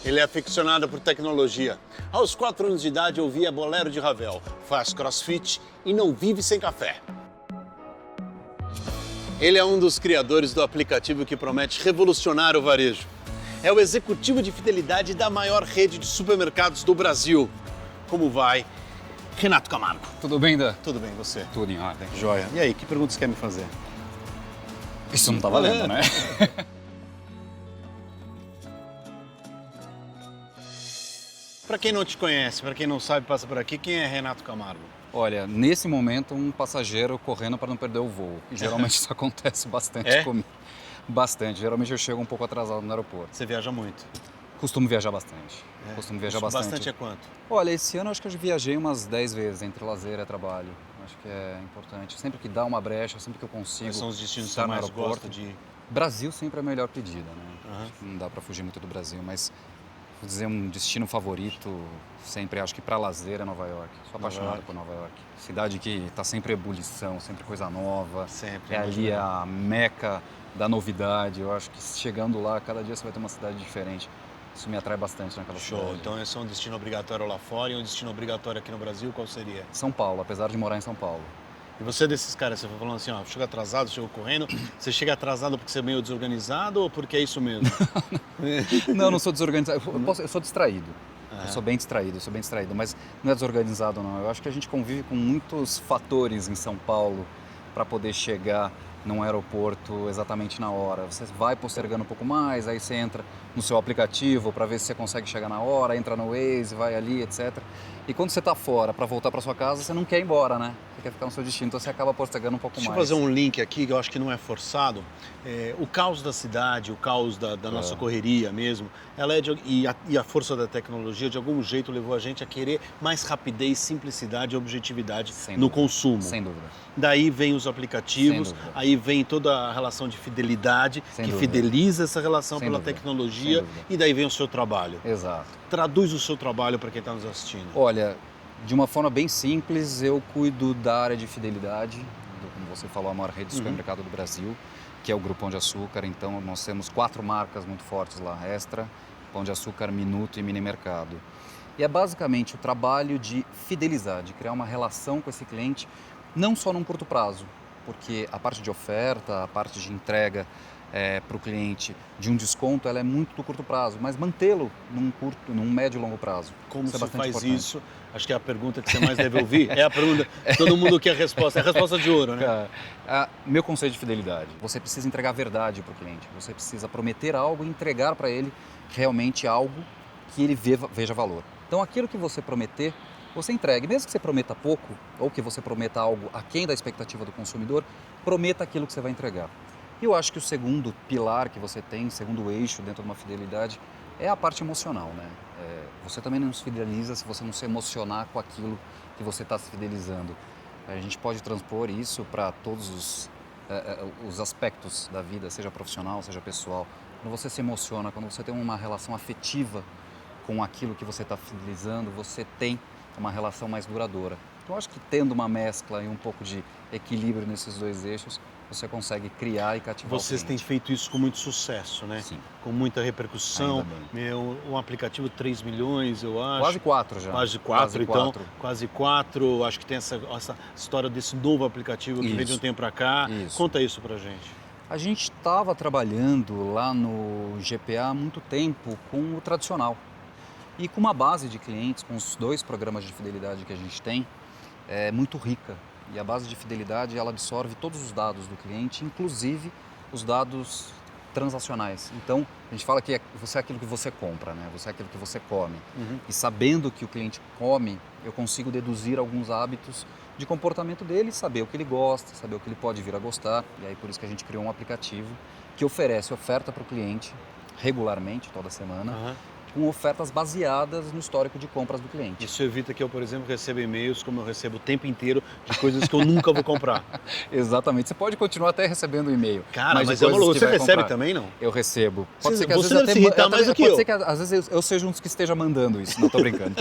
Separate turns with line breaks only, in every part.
Ele é aficionado por tecnologia. Aos 4 anos de idade, ouvia Bolero de Ravel, faz crossfit e não vive sem café. Ele é um dos criadores do aplicativo que promete revolucionar o varejo. É o executivo de fidelidade da maior rede de supermercados do Brasil. Como vai? Renato Camargo.
Tudo bem, Dan?
Tudo bem, você?
Tudo em ordem.
Joia. E aí, que pergunta você quer me fazer?
Isso não tá valendo, né?
Para quem não te conhece, para quem não sabe, passa por aqui, quem é Renato Camargo?
Olha, nesse momento, um passageiro correndo para não perder o voo. E geralmente isso acontece bastante comigo. Bastante. Geralmente eu chego um pouco atrasado no aeroporto.
Você viaja muito?
Costumo viajar bastante. Costumo viajar bastante.
Bastante é quanto?
Olha, esse ano eu acho que eu viajei umas 10 vezes entre lazer e trabalho. Acho que é importante. Sempre que dá uma brecha, sempre que eu consigo.
Quais são os destinos que
estar
você
no
mais
aeroporto.
gosta de...
Brasil sempre é a melhor pedida, né? Acho que não dá para fugir muito do Brasil, mas vou dizer um destino favorito, sempre acho que para lazer é Nova York. Sou apaixonado por Nova York. Cidade que está sempre em ebulição, sempre coisa nova.
Sempre.
É ali a meca da novidade. Eu acho que chegando lá, cada dia você vai ter uma cidade diferente. Isso me atrai bastante naquela cidade.
Show. Então esse é um destino obrigatório lá fora e um destino obrigatório aqui no Brasil, qual seria?
São Paulo, apesar de morar em São Paulo.
E você é desses caras, você foi falando assim, ó, chega atrasado, chega correndo, você chega atrasado porque você é meio desorganizado ou porque é isso mesmo?
Não, não sou desorganizado, eu sou distraído. Eu sou bem distraído, mas não é desorganizado não. Eu acho que a gente convive com muitos fatores em São Paulo para poder chegar num aeroporto exatamente na hora. Você vai postergando um pouco mais, aí você entra no seu aplicativo para ver se você consegue chegar na hora, entra no Waze, vai ali, etc. E quando você está fora para voltar para sua casa, você não quer ir embora, né? Você quer ficar no seu destino, então você acaba postergando um pouco mais.
Deixa eu fazer um link aqui, que eu acho que não é forçado. O caos da cidade, o caos da nossa correria mesmo, ela é e a força da tecnologia, de algum jeito, levou a gente a querer mais rapidez, simplicidade e objetividade no consumo.
Sem dúvida.
Daí vem os aplicativos, aí vem toda a relação de fidelidade, que fideliza essa relação pela tecnologia, e daí vem o seu trabalho.
Exato.
Traduz o seu trabalho para quem está nos assistindo.
Olha, de uma forma bem simples, eu cuido da área de fidelidade, como você falou, a maior rede de supermercado do Brasil, que é o Grupo Pão de Açúcar. Então, nós temos 4 marcas muito fortes lá, Extra, Pão de Açúcar, Minuto e Mini Mercado. E é basicamente o trabalho de fidelizar, de criar uma relação com esse cliente, não só num curto prazo, porque a parte de oferta, a parte de entrega para o cliente de um desconto, ela é muito do curto prazo, mas mantê-lo num médio e longo prazo.
Como
isso
se
é bastante
faz
importante.
isso? Acho que é a pergunta que você mais deve ouvir. É a pergunta que todo mundo quer a resposta. É a resposta de ouro, né?
Meu conceito de fidelidade. Você precisa entregar a verdade para o cliente. Você precisa prometer algo e entregar para ele realmente algo que ele veja valor. Então, aquilo que você prometer, você entregue. Mesmo que você prometa pouco, ou que você prometa algo aquém da expectativa do consumidor, prometa aquilo que você vai entregar. E eu acho que o segundo pilar que você tem, segundo eixo dentro de uma fidelidade, é a parte emocional, né? Você também não se fideliza se você não se emocionar com aquilo que você está se fidelizando. A gente pode transpor isso para todos os aspectos da vida, seja profissional, seja pessoal. Quando você se emociona, quando você tem uma relação afetiva com aquilo que você está fidelizando, você tem uma relação mais duradoura. Então, eu acho que tendo uma mescla e um pouco de equilíbrio nesses dois eixos, você consegue criar e cativar
Vocês
o
têm
cliente.
feito isso com muito sucesso, né?
Sim.
Com muita repercussão.
Ainda
Um aplicativo 3 milhões, eu acho.
Quase 4 já.
Quase 4, então. Quase 4. Acho que tem essa história desse novo aplicativo que veio de um tempo para cá.
Isso.
Conta isso pra gente.
A gente estava trabalhando lá no GPA há muito tempo com o tradicional. E com uma base de clientes, com os 2 programas de fidelidade que a gente tem, é muito rica. E a base de fidelidade, ela absorve todos os dados do cliente, inclusive os dados transacionais. Então, a gente fala que você é aquilo que você compra, né? Você é aquilo que você come. E sabendo que o cliente come, eu consigo deduzir alguns hábitos de comportamento dele, saber o que ele gosta, saber o que ele pode vir a gostar. E aí, por isso que a gente criou um aplicativo que oferece oferta para o cliente regularmente, toda semana, com ofertas baseadas no histórico de compras do cliente.
Isso evita que eu, por exemplo, receba e-mails, como eu recebo o tempo inteiro, de coisas que eu nunca vou comprar.
Exatamente. Você pode continuar até recebendo e-mail.
Cara, mas é uma loucura. Você recebe também, não?
Eu recebo.
Pode ser que às vezes deve se irritar mais do que eu.
Pode ser que às vezes eu seja um dos que esteja mandando isso. Não, tô brincando.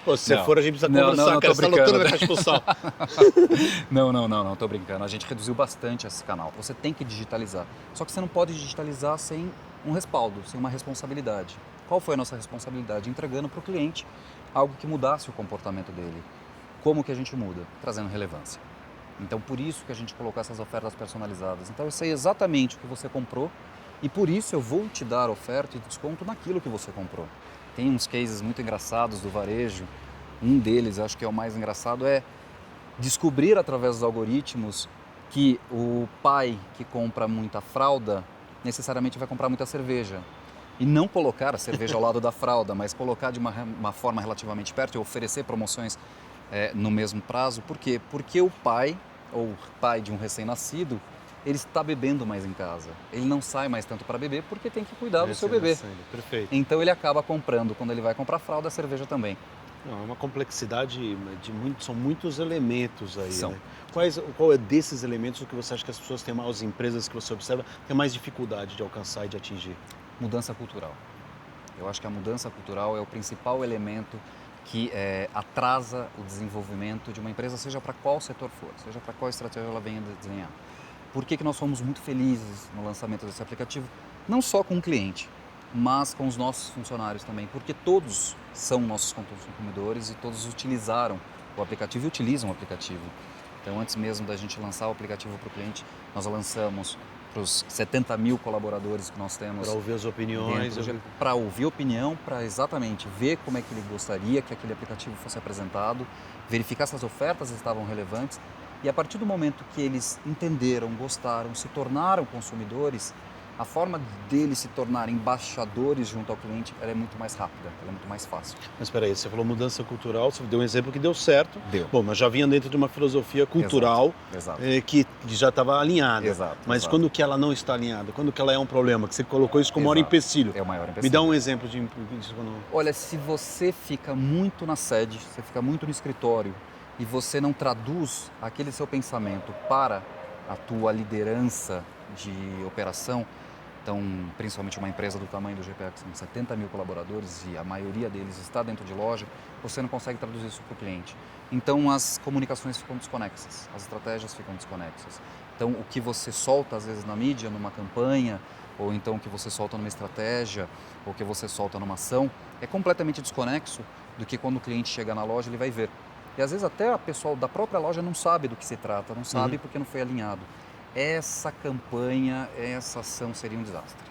Pô, se você for, a gente precisa conversar,
não,
cara. Você tá lotando minha caixa postal.
Não, tô brincando. A gente reduziu bastante esse canal. Você tem que digitalizar. Só que você não pode digitalizar sem um respaldo, sem uma responsabilidade. Qual foi a nossa responsabilidade? Entregando para o cliente algo que mudasse o comportamento dele. Como que a gente muda? Trazendo relevância. Então, por isso que a gente colocou essas ofertas personalizadas. Então, eu sei exatamente o que você comprou e por isso eu vou te dar oferta e desconto naquilo que você comprou. Tem uns cases muito engraçados do varejo. Um deles, acho que é o mais engraçado, é descobrir através dos algoritmos que o pai que compra muita fralda necessariamente vai comprar muita cerveja. E não colocar a cerveja ao lado da fralda, mas colocar de uma forma relativamente perto e oferecer promoções no mesmo prazo. Por quê? Porque o pai, ou pai de um recém-nascido, ele está bebendo mais em casa. Ele não sai mais tanto para beber porque tem que cuidar do seu bebê.
Perfeito.
Então ele acaba comprando, quando ele vai comprar fralda, a cerveja também.
Não, é uma complexidade são muitos elementos aí,
São.
né? Qual é desses elementos o que você acha que as pessoas têm mais, as empresas que você observa, têm mais dificuldade de alcançar e de atingir?
Mudança cultural. Eu acho que a mudança cultural é o principal elemento que atrasa o desenvolvimento de uma empresa, seja para qual setor for, seja para qual estratégia ela venha desenhar. Por que nós fomos muito felizes no lançamento desse aplicativo? Não só com o cliente, mas com os nossos funcionários também, porque todos são nossos consumidores e todos utilizaram o aplicativo e utilizam o aplicativo. Então, antes mesmo da gente lançar o aplicativo para o cliente, nós lançamos para os 70 mil colaboradores que nós temos.
Para ouvir as opiniões.
Para ouvir opinião, para exatamente ver como é que ele gostaria que aquele aplicativo fosse apresentado, verificar se as ofertas estavam relevantes. E a partir do momento que eles entenderam, gostaram, se tornaram consumidores, a forma deles se tornarem embaixadores junto ao cliente ela é muito mais rápida, ela é muito mais fácil.
Mas espera aí, você falou mudança cultural, você deu um exemplo que deu certo.
Deu.
Bom, mas já vinha dentro de uma filosofia cultural
Exato.
Que já estava alinhada.
Exato.
Mas quando que ela não está alinhada? Quando que ela é um problema? Que você colocou isso como maior empecilho.
É o maior empecilho.
Me dá um exemplo disso.
Olha, se você fica muito na sede, você fica muito no escritório e você não traduz aquele seu pensamento para a tua liderança de operação, então, principalmente uma empresa do tamanho do GPA, que são 70 mil colaboradores e a maioria deles está dentro de loja, você não consegue traduzir isso para o cliente. Então, as comunicações ficam desconexas, as estratégias ficam desconexas. Então, o que você solta, às vezes, na mídia, numa campanha, ou então o que você solta numa estratégia, ou o que você solta numa ação, é completamente desconexo do que quando o cliente chega na loja, ele vai ver. E, às vezes, até a pessoa da própria loja não sabe do que se trata, não sabe porque não foi alinhado. Essa campanha, essa ação seria um desastre.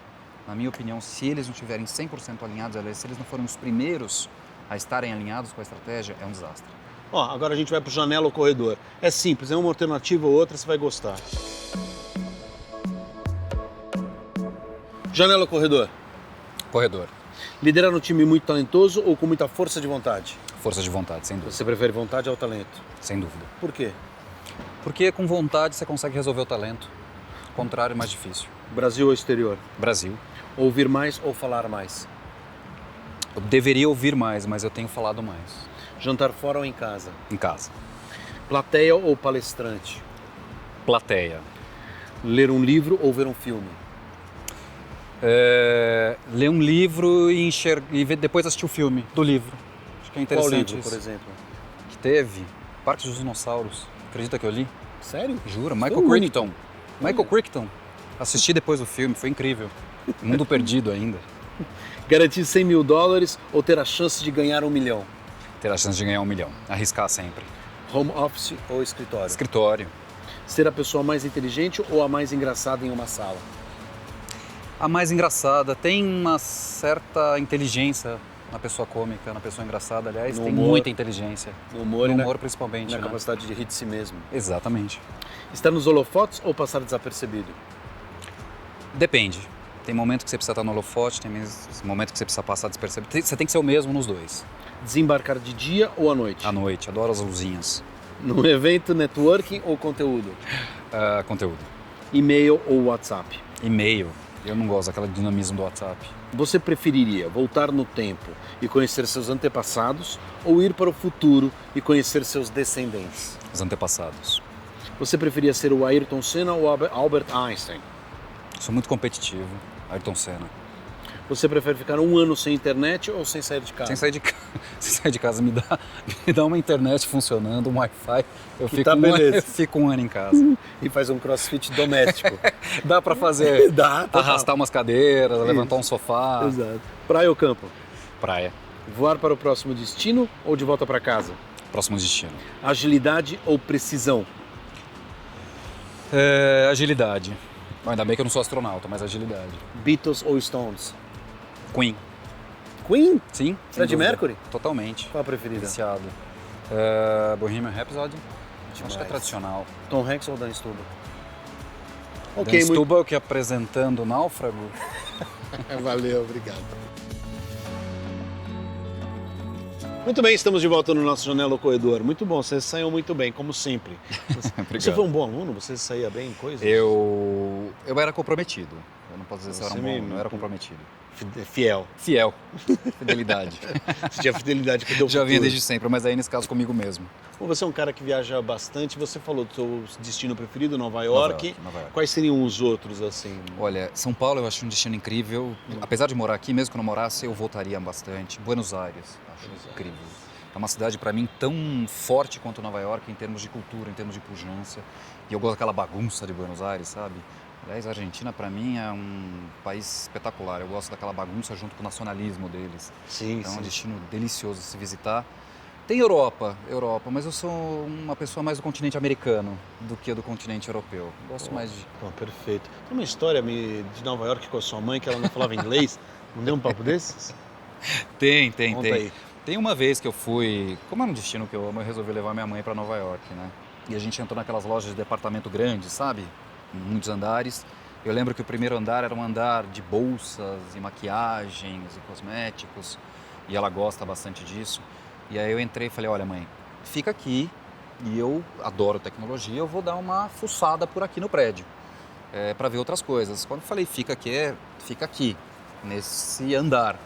Na minha opinião, se eles não estiverem 100% alinhados, se eles não forem os primeiros a estarem alinhados com a estratégia, é um desastre.
Agora a gente vai para o janela ou corredor. É simples, é uma alternativa ou outra, você vai gostar. Janela ou corredor?
Corredor.
Liderar um time muito talentoso ou com muita força de vontade?
Força de vontade, sem dúvida.
Você prefere vontade ao talento?
Sem dúvida.
Por quê?
Porque com vontade você consegue resolver o talento. O contrário é mais difícil.
Brasil ou exterior?
Brasil.
Ouvir mais ou falar mais?
Eu deveria ouvir mais, mas eu tenho falado mais.
Jantar fora ou em casa?
Em casa.
Plateia ou palestrante?
Plateia.
Ler um livro ou ver um filme?
Ler um livro e depois assistir o filme do livro. Acho que é interessante.
Qual livro,
isso.
por exemplo?
Que teve Parque dos Dinossauros. Acredita que eu li?
Sério?
Juro, Michael Crichton. Michael Crichton. Assisti depois do filme, foi incrível. Mundo perdido ainda.
Garantir 100 mil dólares ou ter a chance de ganhar 1 milhão?
Ter a chance de ganhar 1 milhão. Arriscar sempre.
Home office ou escritório?
Escritório.
Ser a pessoa mais inteligente ou a mais engraçada em uma sala?
A mais engraçada. Tem uma certa inteligência na pessoa cômica, na pessoa engraçada. Aliás, tem muita inteligência.
No humor,
no humor principalmente.
Na capacidade de rir de si mesmo.
Exatamente.
Estar nos holofotes ou passar desapercebido?
Depende. Tem momento que você precisa estar no holofote, tem momento que você precisa passar despercebido. Você tem que ser o mesmo nos dois.
Desembarcar de dia ou à noite?
À noite, adoro as luzinhas.
Num evento, networking ou conteúdo?
Conteúdo.
E-mail ou WhatsApp?
E-mail. Eu não gosto daquele dinamismo do WhatsApp.
Você preferiria voltar no tempo e conhecer seus antepassados ou ir para o futuro e conhecer seus descendentes?
Os antepassados.
Você preferia ser o Ayrton Senna ou Albert Einstein?
Sou muito competitivo. Ayrton Senna.
Você prefere ficar um ano sem internet ou sem sair de casa?
Sem sair de casa, sem sair de casa me dá uma internet funcionando, um Wi-Fi, eu
Que
fico,
tá beleza.
eu fico um ano em casa.
E faz um crossfit doméstico.
Dá pra fazer,
Dá, total.
arrastar umas cadeiras,
Isso.
levantar um sofá.
Exato. Praia ou campo?
Praia,
Voar para o próximo destino ou de volta para casa?
próximo destino.
Agilidade ou precisão?
Agilidade. Ainda bem que eu não sou astronauta, mas agilidade.
Beatles ou Stones?
Queen.
Queen?
Sim. sem
Freddie
dúvida.
Mercury?
Totalmente.
Qual a preferida?
Viciado. Bohemian Rhapsody. Acho que é tradicional.
Tom Hanks ou Dan Stubbe?
Dan
muito...
Stubbe, que apresentando o Náufrago.
Valeu, obrigado. Muito bem, estamos de volta no nosso Janela ao Corredor. Muito bom, você saiu muito bem, como sempre. Você foi um bom aluno? Você saía bem em coisas?
Eu era comprometido. Eu não posso dizer se eu era um bom
Você
aluno, eu era comprometido.
Fiel.
Fiel. Fidelidade.
Você tinha fidelidade que deu
Já vinha
futuro.
desde sempre, mas aí nesse caso comigo mesmo.
Bom, você é um cara que viaja bastante. Você falou do seu destino preferido, Nova York.
Nova York.
Quais seriam os outros, assim?
Olha, São Paulo eu acho um destino incrível. Apesar de morar aqui, mesmo que eu não morasse, eu voltaria bastante. Buenos Aires, acho incrível. É uma cidade, para mim, tão forte quanto Nova York em termos de cultura, em termos de pujança. E eu gosto daquela bagunça de Buenos Aires, sabe? Aliás, a Argentina, para mim, é um país espetacular. Eu gosto daquela bagunça junto com o nacionalismo deles.
Sim,
Então é um
sim.
destino delicioso de se visitar. Tem Europa, mas eu sou uma pessoa mais do continente americano do que do continente europeu. Gosto mais de...
Pô, perfeito. Tem uma história de Nova York com a sua mãe que ela não falava inglês. Não deu um papo desses?
Tem.
Conta aí.
Tem uma vez que eu fui, como é um destino que eu amo, eu resolvi levar minha mãe para Nova York, né? E a gente entrou naquelas lojas de departamento grandes, sabe? Muitos andares. Eu lembro que o primeiro andar era um andar de bolsas e maquiagens e cosméticos. E ela gosta bastante disso. E aí eu entrei e falei, olha mãe, fica aqui e eu adoro tecnologia, eu vou dar uma fuçada por aqui no prédio para ver outras coisas. Quando eu falei fica aqui, nesse andar.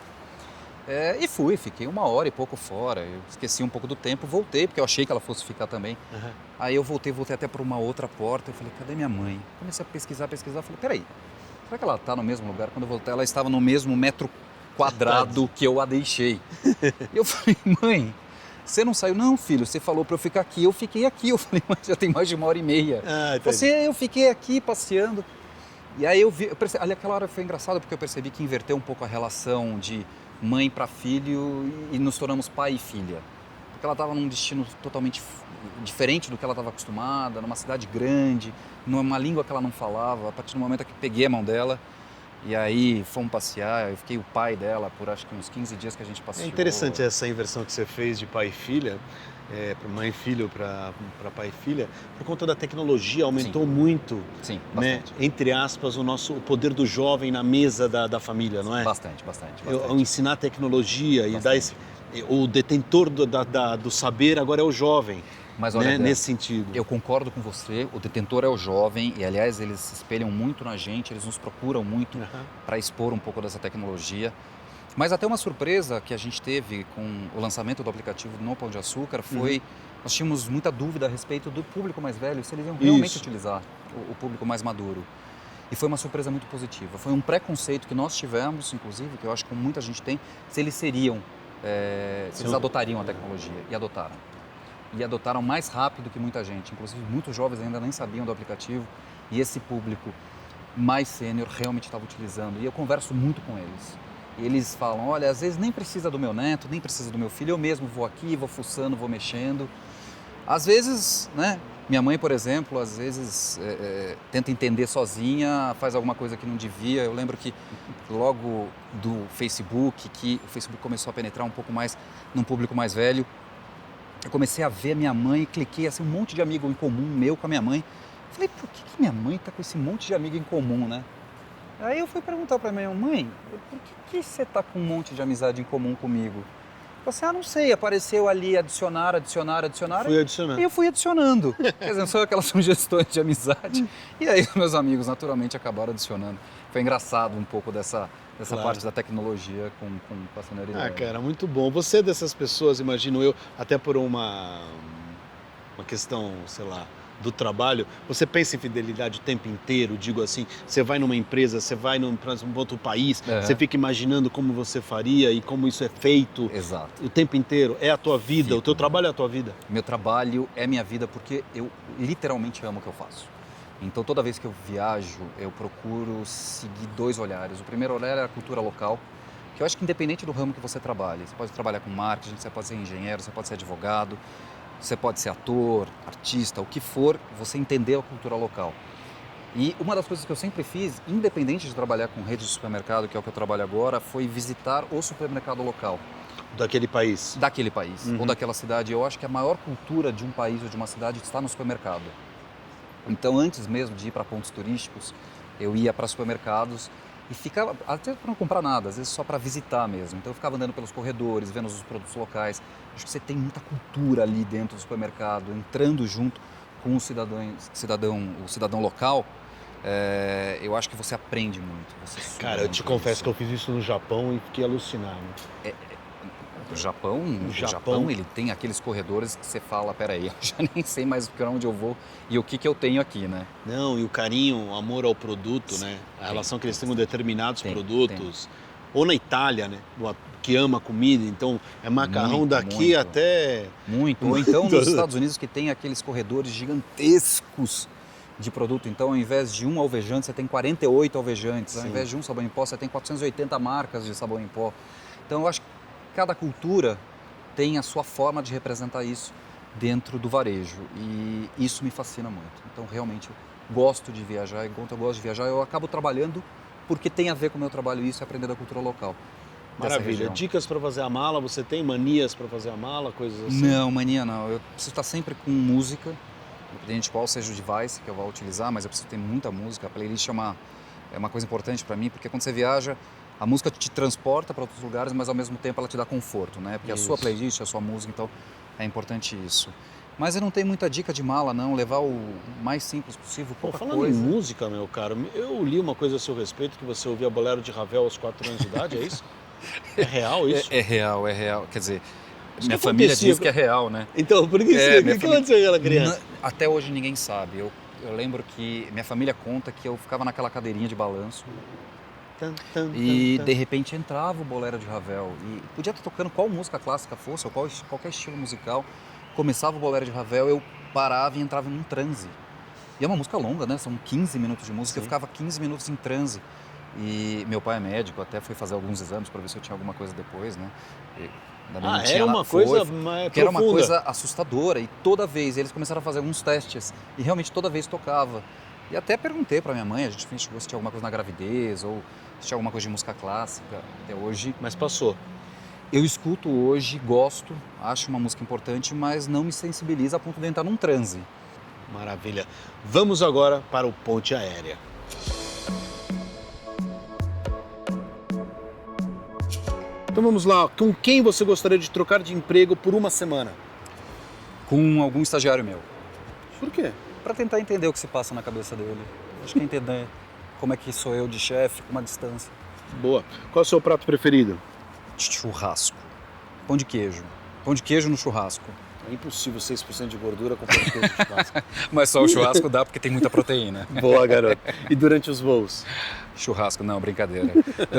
E fiquei 1 hora e pouco fora, eu esqueci um pouco do tempo, voltei, porque eu achei que ela fosse ficar também.
Uhum.
Aí eu voltei até por uma outra porta, eu falei, cadê minha mãe? Comecei a pesquisar, falei, peraí, será que ela está no mesmo lugar? Quando eu voltei, ela estava no mesmo metro quadrado que eu a deixei. E eu falei, mãe, você não saiu? Não, filho, você falou para eu ficar aqui, eu fiquei aqui. Eu falei, mas já tem mais de 1h30. Eu fiquei aqui passeando. E aí ali aquela hora foi engraçado, porque eu percebi que inverteu um pouco a relação de mãe para filho e nos tornamos pai e filha. Porque ela estava num destino totalmente diferente do que ela estava acostumada, numa cidade grande, numa língua que ela não falava. A partir do momento que peguei a mão dela, e aí fomos passear, eu fiquei o pai dela por acho que uns 15 dias que a gente passeou.
É interessante essa inversão que você fez de pai e filha, para mãe e filho, para pai e filha, por conta da tecnologia, aumentou muito,
Sim,
né,
bastante.
entre aspas, o poder do jovem na mesa da família, não é?
Bastante.
Ao ensinar tecnologia e dar o detentor do saber agora é o jovem.
Mas olha,
né, nesse sentido.
Eu concordo com você, o detentor é o jovem e, aliás, eles se espelham muito na gente, eles nos procuram muito para expor um pouco dessa tecnologia. Mas até uma surpresa que a gente teve com o lançamento do aplicativo no Pão de Açúcar foi, nós tínhamos muita dúvida a respeito do público mais velho, se eles iam realmente utilizar o público mais maduro. E foi uma surpresa muito positiva. Foi um preconceito que nós tivemos, inclusive, que eu acho que muita gente tem, se eles seriam, se eles adotariam a tecnologia, e adotaram. E adotaram mais rápido que muita gente. Inclusive, muitos jovens ainda nem sabiam do aplicativo. E esse público mais sênior realmente estava utilizando. E eu converso muito com eles. E eles falam, olha, às vezes nem precisa do meu neto, nem precisa do meu filho. Eu mesmo vou aqui, vou fuçando, vou mexendo. Às vezes, né? Minha mãe, por exemplo, às vezes tenta entender sozinha, faz alguma coisa que não devia. Eu lembro que logo do Facebook, que o Facebook começou a penetrar um pouco mais num público mais velho, eu comecei a ver minha mãe, cliquei assim, um monte de amigo em comum meu com a minha mãe. Falei, por que minha mãe está com esse monte de amigo em comum, né? Aí eu fui perguntar para minha mãe, por que você está com um monte de amizade em comum comigo? Você, não sei, apareceu ali adicionar.
Fui adicionando.
E eu fui adicionando. Quer dizer, são aquelas sugestões de amizade. E aí os meus amigos naturalmente acabaram adicionando. Foi engraçado um pouco dessa parte da tecnologia com a senioridade.
Ah, cara, muito bom. Você é dessas pessoas, imagino eu, até por uma questão, sei lá, do trabalho, você pensa em fidelidade o tempo inteiro? Digo assim, você vai numa empresa, você vai para um outro país, você fica imaginando como você faria e como isso é feito.
Exato.
O tempo inteiro. É a tua vida, o teu trabalho é a tua vida.
Meu trabalho é minha vida porque eu literalmente amo o que eu faço. Então, toda vez que eu viajo, eu procuro seguir 2 olhares. O primeiro olhar é a cultura local, que eu acho que independente do ramo que você trabalhe, você pode trabalhar com marketing, você pode ser engenheiro, você pode ser advogado, você pode ser ator, artista, o que for, você entender a cultura local. E uma das coisas que eu sempre fiz, independente de trabalhar com rede de supermercado, que é o que eu trabalho agora, foi visitar o supermercado local.
Daquele país.
Daquele país, ou daquela cidade. Eu acho que a maior cultura de um país ou de uma cidade está no supermercado. Então, antes mesmo de ir para pontos turísticos, eu ia para supermercados e ficava, até para não comprar nada, às vezes só para visitar mesmo. Então, eu ficava andando pelos corredores, vendo os produtos locais. Acho que você tem muita cultura ali dentro do supermercado, entrando junto com o cidadão local. Eu acho que você aprende muito.
Cara, eu te confesso que eu fiz isso no Japão e fiquei alucinado.
O Japão, ele tem aqueles corredores que você fala, peraí, eu já nem sei mais para onde eu vou e o que eu tenho aqui, né?
Não, e o carinho, o amor ao produto, né? A relação que eles têm com determinados produtos. Ou na Itália, né? Que ama comida, então é macarrão
muito,
daqui
muito.
até...
Muito. Ou então nos Estados Unidos que tem aqueles corredores gigantescos de produto. Então, ao invés de um alvejante, você tem 48 alvejantes. Ao invés de um sabão em pó, você tem 480 marcas de sabão em pó. Então, eu acho que cada cultura tem a sua forma de representar isso dentro do varejo e isso me fascina muito. Então, realmente, eu gosto de viajar e enquanto eu gosto de viajar, eu acabo trabalhando porque tem a ver com o meu trabalho isso e aprender da cultura local.
Maravilha. Dicas para fazer a mala? Você tem manias para fazer a mala? Coisas assim?
Não, mania não. Eu preciso estar sempre com música, independente de qual seja o device que eu vou utilizar, mas eu preciso ter muita música. A playlist é uma coisa importante para mim, porque quando você viaja, a música te transporta para outros lugares, mas ao mesmo tempo ela te dá conforto, né? Porque a sua playlist, a sua música, então é importante isso. Mas eu não tenho muita dica de mala, não. Levar o mais simples possível, pouca
falando
coisa.
em música, meu caro, eu li uma coisa a seu respeito, que você ouvia Bolero de Ravel aos 4 anos de idade, é isso? É real isso?
É real. Quer dizer,
Isso
minha
que
família
acontecia
diz que é real, né?
Então, por que o que aconteceu com aquela criança?
Até hoje ninguém sabe. Eu lembro que minha família conta que eu ficava naquela cadeirinha de balanço e de repente entrava o Bolero de Ravel e podia estar tocando qual música clássica fosse ou qualquer estilo musical, começava o Bolero de Ravel, eu parava e entrava num transe. E é uma música longa, né? São 15 minutos de música, eu ficava 15 minutos em transe. E meu pai é médico, até foi fazer alguns exames para ver se eu tinha alguma coisa depois, né?
Era uma coisa
que era uma coisa assustadora e toda vez eles começaram a fazer alguns testes e realmente toda vez tocava. E até perguntei para minha mãe, a gente chegou se tinha alguma coisa na gravidez ou se tinha alguma coisa de música clássica até hoje.
Mas passou.
Eu escuto hoje, gosto, acho uma música importante, mas não me sensibiliza a ponto de entrar num transe.
Maravilha. Vamos agora para o Ponte Aérea. Então vamos lá, com quem você gostaria de trocar de emprego por uma semana?
Com algum estagiário meu.
Por quê?
Para tentar entender o que se passa na cabeça dele. Acho que entender como é que sou eu de chefe, com uma distância.
Boa. Qual é o seu prato preferido?
Churrasco. Pão de queijo. Pão de queijo no churrasco.
É impossível 6% de gordura com pão de queijo de churrasco.
Mas só o churrasco dá porque tem muita proteína.
Boa, garoto. E durante os voos?
Churrasco, não, brincadeira.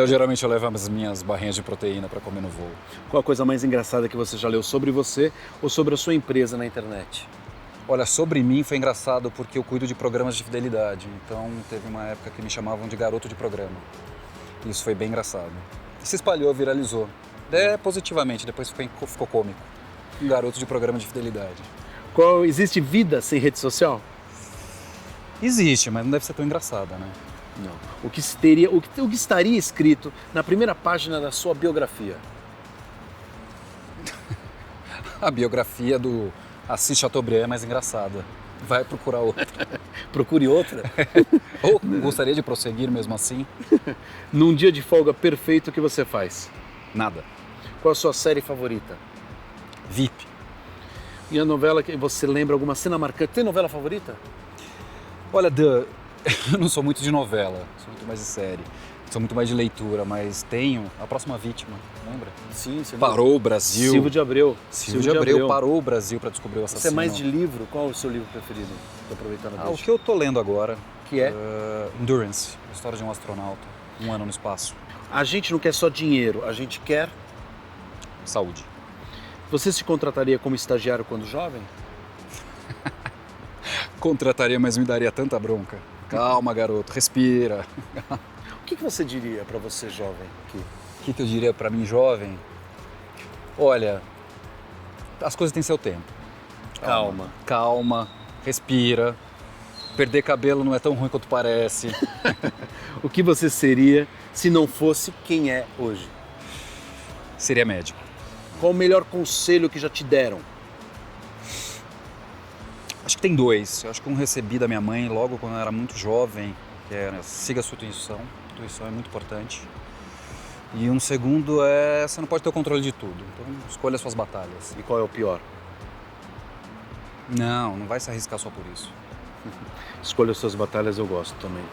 Geralmente eu levo as minhas barrinhas de proteína para comer no voo.
Qual a coisa mais engraçada que você já leu sobre você ou sobre a sua empresa na internet?
Olha, sobre mim foi engraçado porque eu cuido de programas de fidelidade. Então teve uma época que me chamavam de garoto de programa. Isso foi bem engraçado. Se espalhou, viralizou. Positivamente, depois ficou cômico. Um garoto de programa de fidelidade.
Existe vida sem rede social?
Existe, mas não deve ser tão engraçada, né?
Não. O que estaria escrito na primeira página da sua biografia?
A biografia do Assis Chateaubriand é mais engraçada. Vai procurar outra.
Procure outra?
Ou gostaria de prosseguir mesmo assim?
Num dia de folga perfeito, o que você faz?
Nada.
Qual a sua série favorita?
VIP.
E a novela que você lembra, alguma cena marcante? Tem novela favorita?
Olha, eu não sou muito de novela, sou muito mais de série. Sou muito mais de leitura, mas tenho A Próxima Vítima, lembra?
Sim, você
Parou o Brasil.
Silvio de Abreu.
Silvio de Abreu parou o Brasil para descobrir o assassino.
Você é mais de livro? Qual é o seu livro preferido? Tô aproveitando a
O
deixa.
que eu tô lendo agora,
Que é?
Endurance, a história de um astronauta, 1 ano no espaço.
A gente não quer só dinheiro, a gente quer...
Saúde.
Você se contrataria como estagiário quando jovem?
Contrataria, mas me daria tanta bronca. Calma, garoto, respira.
O que você diria para você jovem aqui?
O que eu diria para mim, jovem? Olha, as coisas têm seu tempo. Calma, respira. Perder cabelo não é tão ruim quanto parece.
O que você seria se não fosse quem é hoje?
Seria médico.
Qual o melhor conselho que já te deram?
Acho que tem 2. Eu acho que um recebi da minha mãe logo quando eu era muito jovem, que era siga a sua intuição. Intuição é muito importante. E um segundo é você não pode ter o controle de tudo. Então escolha as suas batalhas.
E qual é o pior?
Não vai se arriscar só por isso.
Escolha as suas batalhas, eu gosto também.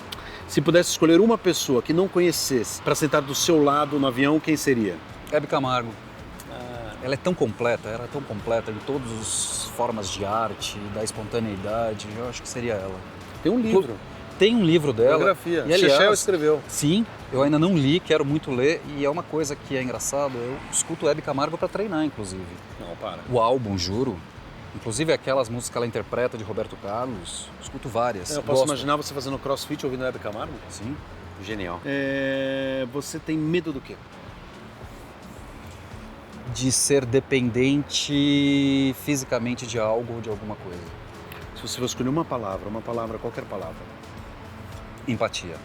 Se pudesse escolher uma pessoa que não conhecesse para sentar do seu lado no avião, quem seria?
Hebe Camargo. Ela é tão completa, era tão completa em todas as formas de arte, da espontaneidade, eu acho que seria ela.
Tem um livro.
Tem um livro dela.
Biografia.
E, aliás,
Chechel escreveu.
Sim, eu ainda não li, quero muito ler, e é uma coisa que é engraçado, eu escuto Hebe Camargo para treinar, inclusive.
Não, para.
O álbum, juro. Inclusive aquelas músicas que ela interpreta de Roberto Carlos, escuto várias.
Eu posso
gosto.
imaginar você fazendo crossfit ouvindo Hebe Camargo?
Sim.
Genial. Você tem medo do quê?
De ser dependente fisicamente de algo ou de alguma coisa.
Se você fosse escolher uma palavra, qualquer palavra.
Empatia.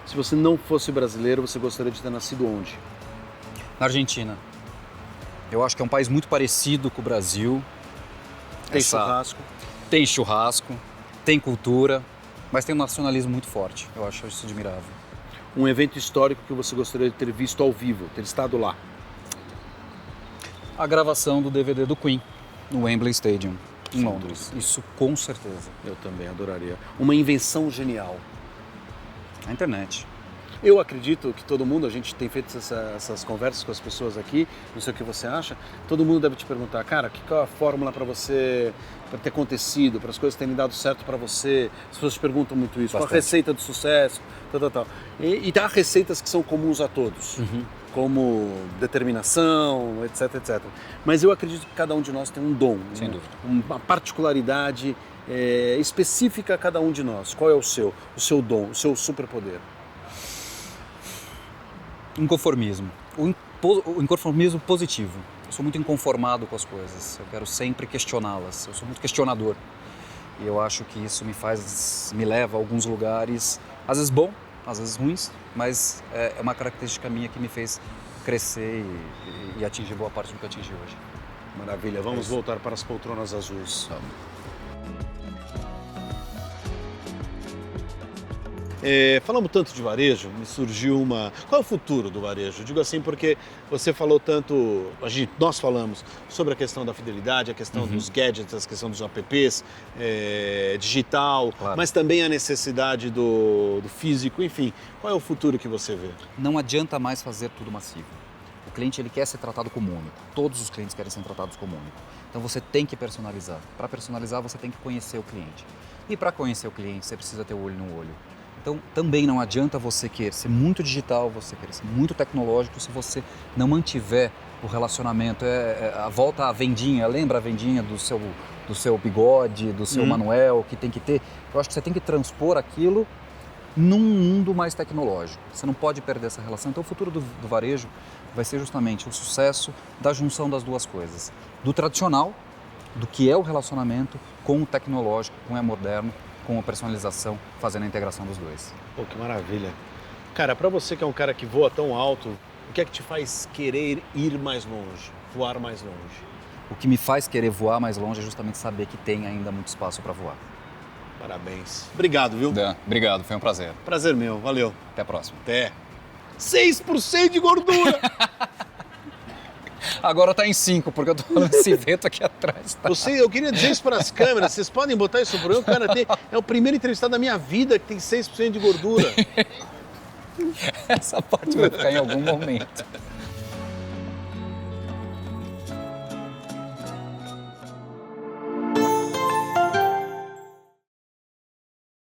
Se você não fosse brasileiro, você gostaria de ter nascido onde?
Na Argentina. Eu acho que é um país muito parecido com o Brasil.
Tem churrasco.
Tem churrasco, tem cultura, mas tem um nacionalismo muito forte. Eu acho isso admirável.
Um evento histórico que você gostaria de ter visto ao vivo, ter estado lá?
A gravação do DVD do Queen, no Wembley Stadium, em Londres. Isso com certeza.
Eu também adoraria. Uma invenção genial.
A internet.
Eu acredito que todo mundo, a gente tem feito essas conversas com as pessoas aqui, não sei o que você acha, todo mundo deve te perguntar, cara, qual é a fórmula para você, para ter acontecido, para as coisas terem dado certo para você? As pessoas te perguntam muito isso. Qual a receita do sucesso, tal. E há receitas que são comuns a todos. Como determinação, etc. Mas eu acredito que cada um de nós tem um dom,
sem dúvida,
uma particularidade específica a cada um de nós. Qual é o seu dom, o seu superpoder?
Inconformismo. O inconformismo positivo. Eu sou muito inconformado com as coisas. Eu quero sempre questioná-las. Eu sou muito questionador. E eu acho que isso me leva a alguns lugares, às vezes bom, às vezes ruins, mas é uma característica minha que me fez crescer e atingir boa parte do que eu atingi hoje.
Maravilha, vamos voltar para as poltronas azuis. Falamos tanto de varejo, me surgiu uma... Qual é o futuro do varejo? Digo assim porque você falou tanto, nós falamos sobre a questão da fidelidade, a questão dos gadgets, a questão dos apps, digital,
claro,
mas também a necessidade do físico, enfim. Qual é o futuro que você vê?
Não adianta mais fazer tudo massivo. O cliente ele quer ser tratado como único. Todos os clientes querem ser tratados como único. Então você tem que personalizar. Para personalizar você tem que conhecer o cliente. E para conhecer o cliente você precisa ter o olho no olho. Então, também não adianta você querer ser muito digital, você querer ser muito tecnológico se você não mantiver o relacionamento. A volta à vendinha, lembra a vendinha do seu bigode, do seu Manuel, que tem que ter? Eu acho que você tem que transpor aquilo num mundo mais tecnológico. Você não pode perder essa relação. Então, o futuro do varejo vai ser justamente o sucesso da junção das duas coisas. Do tradicional, do que é o relacionamento, com o tecnológico, com o moderno, com a personalização, fazendo a integração dos dois.
Pô, que maravilha. Cara, para você que é um cara que voa tão alto, o que é que te faz querer ir mais longe, voar mais longe?
O que me faz querer voar mais longe é justamente saber que tem ainda muito espaço para voar.
Parabéns. Obrigado, viu?
Dan, obrigado, foi um prazer.
Prazer meu, valeu.
Até a próxima.
Até. 6% de gordura!
Agora tá em 5, porque eu tô falando desse vento aqui atrás. Tá?
Eu queria dizer isso para as câmeras, vocês podem botar isso pro programa, cara, é o primeiro entrevistado da minha vida que tem 6% de gordura.
Essa parte vai ficar em algum momento.